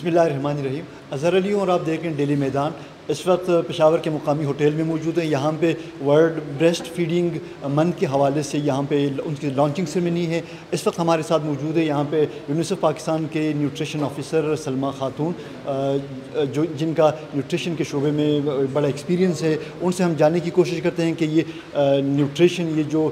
بسم اللہ الرحمن الرحیم. اظہر علی ہوں اور آپ دیکھ رہے ہیں ڈیلی میدان. اس وقت پشاور کے مقامی ہوٹل میں موجود ہیں. یہاں پہ ورلڈ بریسٹ فیڈنگ منتھ کے حوالے سے یہاں پہ ان کی لانچنگ سیرمنی ہے. اس وقت ہمارے ساتھ موجود ہے یہاں پہ یونیسیف پاکستان کے نیوٹریشن آفیسر سلمہ خاتون, جن کا نیوٹریشن کے شعبے میں بڑا ایکسپیرینس ہے. ان سے ہم جاننے کی کوشش کرتے ہیں کہ یہ نیوٹریشن, یہ جو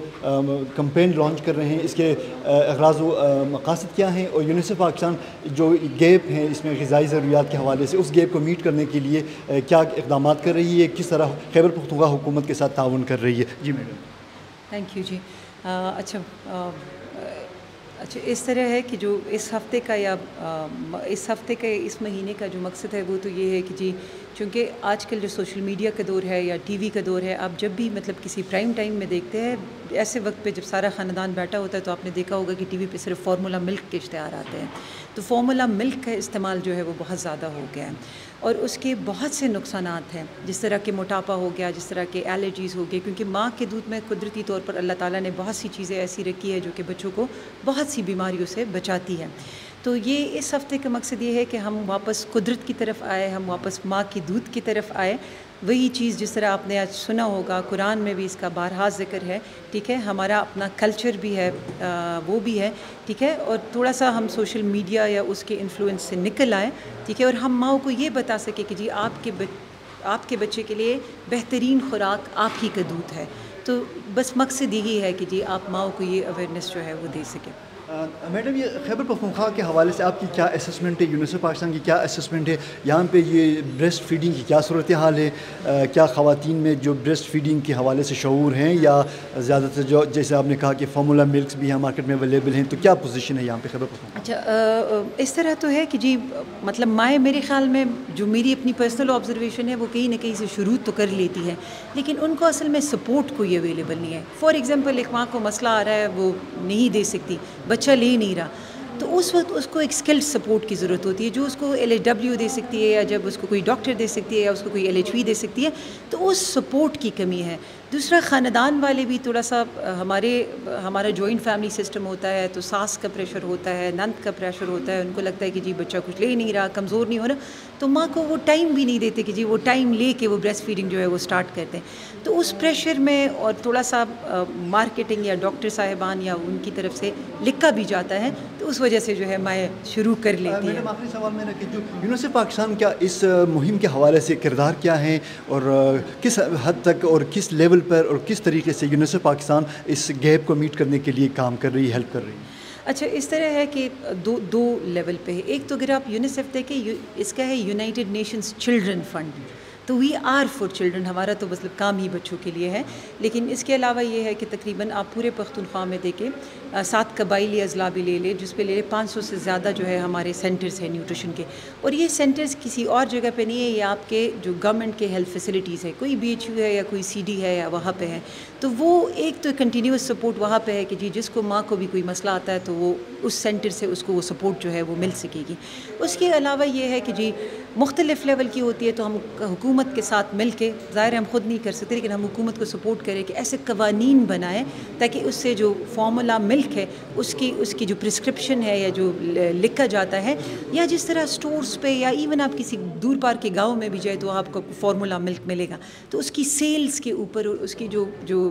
کمپین لانچ کر رہے ہیں, اس کے اغراض و مقاصد کیا ہیں, اور یونیسیف پاکستان جو گیپ ہیں اس میں غذائی ضروریات کے حوالے سے, اس گیپ کو میٹ کرنے کے لیے کیا اقدامات کر رہی ہے, کس طرح خیبر پختونخوا حکومت کے ساتھ تعاون کر رہی ہے. جی میڈم. Thank you. جی اچھا اس طرح ہے کہ جو اس ہفتے کا یا اس مہینے کا جو مقصد ہے وہ تو یہ ہے کہ جی چونکہ آج کل جو سوشل میڈیا کا دور ہے یا ٹی وی کا دور ہے, آپ جب بھی مطلب کسی پرائم ٹائم میں دیکھتے ہیں, ایسے وقت پہ جب سارا خاندان بیٹھا ہوتا ہے تو آپ نے دیکھا ہوگا کہ ٹی وی پہ صرف فارمولا ملک کے اشتہار آتے ہیں. تو فارمولا ملک کا استعمال جو ہے وہ بہت زیادہ ہو گیا ہے, اور اس کے بہت سے نقصانات ہیں, جس طرح کہ موٹاپا ہو گیا, جس طرح کے الرجیز ہو گئے, کیونکہ ماں کے دودھ میں قدرتی طور پر اللہ تعالیٰ نے بہت سی چیزیں ایسی رکھی ہے جو کہ بچوں کو بہت سی بیماریوں سے بچاتی ہے. تو یہ اس ہفتے کا مقصد یہ ہے کہ ہم واپس قدرت کی طرف آئے, ہم واپس ماں کی دودھ کی طرف آئے. وہی چیز جس طرح آپ نے آج سنا ہوگا, قرآن میں بھی اس کا بارہا ذکر ہے, ٹھیک ہے, ہمارا اپنا کلچر بھی ہے, وہ بھی ہے, ٹھیک ہے, اور تھوڑا سا ہم سوشل میڈیا یا اس کے انفلوئنس سے نکل آئیں, ٹھیک ہے, اور ہم ماؤں کو یہ بتا سکیں کہ جی آپ کے بچے کے لیے بہترین خوراک آپ ہی کا دودھ ہے. تو بس مقصد یہی ہے کہ جی آپ ماؤں کو یہ اویئرنیس جو ہے وہ دے سکیں. میڈم, یہ خیبر پختونخوا کے حوالے سے آپ کی کیا اسسمنٹ ہے, یونیسیف پاکستان کی کیا اسسمنٹ ہے, یہاں پہ یہ بریسٹ فیڈنگ کی کیا صورتحال ہے, کیا خواتین میں جو بریسٹ فیڈنگ کے حوالے سے شعور ہیں, یا زیادہ تر جو جیسے آپ نے کہا کہ فارمولا ملکس بھی یہاں مارکیٹ میں اویلیبل ہیں, تو کیا پوزیشن ہے یہاں پہ خیبر پختونخوا؟ اچھا, اس طرح تو ہے کہ جی مطلب مائیں میرے خیال میں جو میری اپنی پرسنل آبزرویشن ہے وہ کہیں نہ کہیں سے شروع تو کر لیتی ہے, لیکن ان کو اصل میں سپورٹ کوئی اویلیبل نہیں ہے. فار ایگزامپل ایک ماں کو مسئلہ آ رہا ہے, وہ نہیں دے سکتی, بچہ لے نہیں رہا, تو اس وقت اس کو ایک اسکلڈ سپورٹ کی ضرورت ہوتی ہے, جو اس کو LHW دے سکتی ہے, یا جب اس کو کوئی ڈاکٹر دے سکتی ہے, یا اس کو کوئی LHV دے سکتی ہے. تو اس سپورٹ کی کمی ہے. دوسرا, خاندان والے بھی تھوڑا سا ہمارا جوائنٹ فیملی سسٹم ہوتا ہے, تو ساس کا پریشر ہوتا ہے, نند کا پریشر ہوتا ہے, ان کو لگتا ہے کہ جی بچہ کچھ لے نہیں رہا, کمزور نہیں ہو رہا, تو ماں کو وہ ٹائم بھی نہیں دیتے کہ جی وہ ٹائم لے کے وہ بریسٹ فیڈنگ جو ہے وہ سٹارٹ کرتے ہیں. تو اس پریشر میں, اور تھوڑا سا مارکیٹنگ یا ڈاکٹر صاحبان یا ان کی طرف سے لکھا بھی جاتا ہے, تو اس وجہ سے جو ہے میں شروع کر لیتی ہیں. میڈم, آخری سوال میرا کہ جو یونیسیف پاکستان کیا اس مہم کے حوالے سے کردار کیا ہیں, اور کس حد تک اور کس لیول پر اور کس طریقے سے یونیسیف پاکستان اس گیپ کو میٹ کرنے کے لیے کام کر رہی ہے, ہیلپ کر رہی ہے؟ اچھا, اس طرح ہے کہ دو لیول پہ ہے. ایک تو اگر آپ یونیسیف دیکھیں, اس کا ہے یونائٹڈ نیشنز چلڈرن فنڈ, تو وی آر فار چلڈرن, ہمارا تو مطلب کام ہی بچوں کے لیے ہے. لیکن اس کے علاوہ یہ ہے کہ تقریباً آپ پورے پختونخوا میں دیکھیں 7 قبائلی اضلاع بھی لے لیں, جس پہ لے لیں 500 سے زیادہ جو ہے ہمارے سینٹرز ہیں نیوٹریشن کے. اور یہ سینٹرز کسی اور جگہ پہ نہیں ہے, یہ آپ کے جو گورنمنٹ کے ہیلتھ فیسلٹیز ہے, کوئی BHU ہے یا کوئی CD ہے یا وہاں پہ ہے. تو وہ ایک تو کنٹینیوس سپورٹ وہاں پہ ہے کہ جی جس کو ماں کو بھی کوئی مسئلہ آتا ہے تو وہ اس سینٹر سے اس کو وہ سپورٹ جو ہے وہ مل سکے گی. اس کے علاوہ یہ ہے کہ جی مختلف لیول کی ہوتی ہے, تو ہم حکومت کے ساتھ مل کے, ظاہر ہم خود نہیں کر سکتے, لیکن ہم حکومت کو سپورٹ کریں کہ ایسے قوانین بنائیں تاکہ اس سے جو فارمولا ملک ہے اس کی جو پرسکرپشن ہے یا جو لکھا جاتا ہے, یا جس طرح سٹورز پہ یا ایون آپ کسی دور پار کے گاؤں میں بھی جائے تو آپ کو فارمولا ملک ملے گا, تو اس کی سیلز کے اوپر اور اس کی جو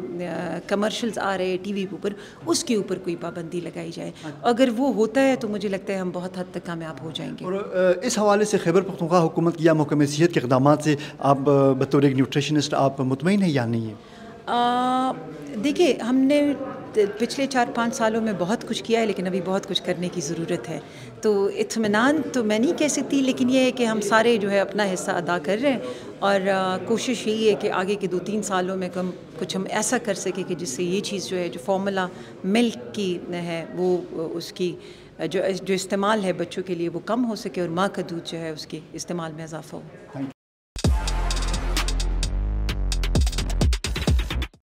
کمرشلز آ رہے ہیں ٹی وی کے اوپر, اس کے اوپر کوئی پابندی لگائی جائے. اگر وہ ہوتا ہے تو مجھے لگتا ہے ہم بہت حد تک کامیاب ہو جائیں گے. اور اس حوالے سے خیبر پختونخوا حکومت کی یا محکمہ صحت کے اقدامات سے آپ بطور ایک نیوٹریشنسٹ آپ مطمئن ہیں یا نہیں ہیں؟ دیکھیے, ہم نے پچھلے 4-5 سالوں میں بہت کچھ کیا ہے, لیکن ابھی بہت کچھ کرنے کی ضرورت ہے. تو اطمینان تو میں نہیں کہہ سکتی, لیکن یہ ہے کہ ہم سارے جو ہے اپنا حصہ ادا کر رہے ہیں, اور کوشش یہی ہے کہ آگے کے 2-3 سالوں میں کچھ ہم ایسا کر سکیں کہ جس سے یہ چیز جو ہے جو فارمولا ملک کی ہے وہ اس کی جو استعمال ہے بچوں کے لیے وہ کم ہو سکے, اور ماں کا دودھ جو ہے اس کے استعمال میں اضافہ ہو.